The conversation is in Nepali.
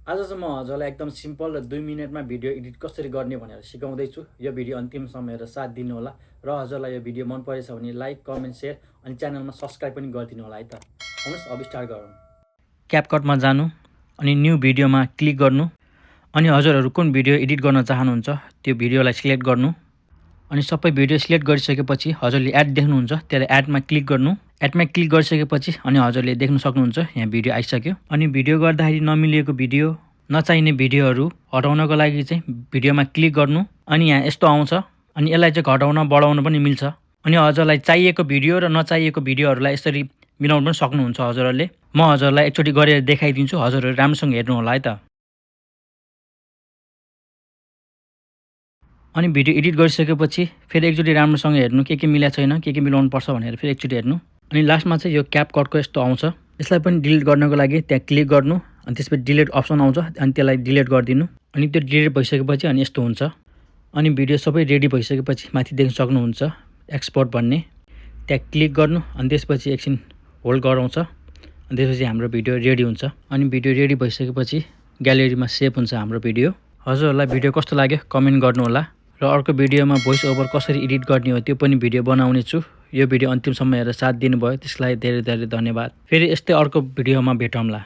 आज चाहिँ म हजुरलाई एकदम सिम्पल र 2 मिनेटमा भिडियो एडिट कसरी गर्ने भनेर सिकाउँदैछु। यो भिडियो अन्तिमसम्म हेरेर साथ दिनु होला र हजुरलाई यो भिडियो मन परेछ भने लाइक, कमेन्ट, सेयर अनि च्यानलमा सब्स्क्राइब पनि गरिदिनु होला है त। आउनुहोस् अब स्टार्ट गरौँ। क्यापकटमा जानु अनि न्यू भिडियोमा क्लिक गर्नु अनि हजुरहरू कुन भिडियो एडिट गर्न चाहनुहुन्छ त्यो भिडियोलाई सिलेक्ट गर्नु अनि सबै भिडियो सिलेक्ट गरिसकेपछि हजुरले एड देख्नुहुन्छ त्यसलाई एडमा क्लिक गर्नु। एडमा क्लिक गरिसकेपछि अनि हजुरले देख्न सक्नुहुन्छ यहाँ भिडियो आइसक्यो। अनि भिडियो गर्दाखेरि नमिलेको भिडियो, नचाहिने भिडियोहरू हटाउनको लागि चाहिँ भिडियोमा क्लिक गर्नु अनि यहाँ यस्तो आउँछ अनि यसलाई चाहिँ घटाउन बढाउन पनि मिल्छ। अनि हजुरलाई चाहिएको भिडियो र नचाहिएको भिडियोहरूलाई यसरी मिलाउन पनि सक्नुहुन्छ हजुरहरूले। म हजुरलाई एकचोटि गरेर देखाइदिन्छु, हजुरहरू राम्रोसँग हेर्नु होला है त। अनि भिडियो एडिट गरिसकेपछि फेरि एकचोटि राम्रोसँग हेर्नु के मिलेको छैन, के मिलाउनु पर्छ भनेर फेरि एकचोटि हेर्नु। अनि लास्टमा चाहिँ यो क्यापकटको यस्तो आउँछ, यसलाई पनि डिलिट गर्नको लागि त्यहाँ क्लिक गर्नु अनि त्यसपछि डिलिट अप्सन आउँछ अनि त्यसलाई डिलिट गरिदिनु। अनि त्यो डिलिट भइसकेपछि अनि यस्तो हुन्छ। अनि भिडियो सबै रेडी भइसकेपछि माथि देख्न सक्नुहुन्छ एक्सपोर्ट भन्ने, त्यहाँ क्लिक गर्नु अनि त्यसपछि एकछिन होल्ड गराउँछ अनि त्यसपछि हाम्रो भिडियो रेडी हुन्छ। अनि भिडियो रेडी भइसकेपछि ग्यालेरीमा सेभ हुन्छ हाम्रो भिडियो। हजुरहरूलाई भिडियो कस्तो लाग्यो कमेन्ट गर्नु होला र अर्को भिडियोमा भोइस ओभर कसरी एडिट गर्ने हो त्यो पनि भिडियो बनाउने छु। यो भिडियो अन्तिमसम्म हेरेर साथ दिनुभयो त्यसलाई धेरै धेरै धन्यवाद। फेरि यस्तै अर्को भिडियोमा भेटौँला।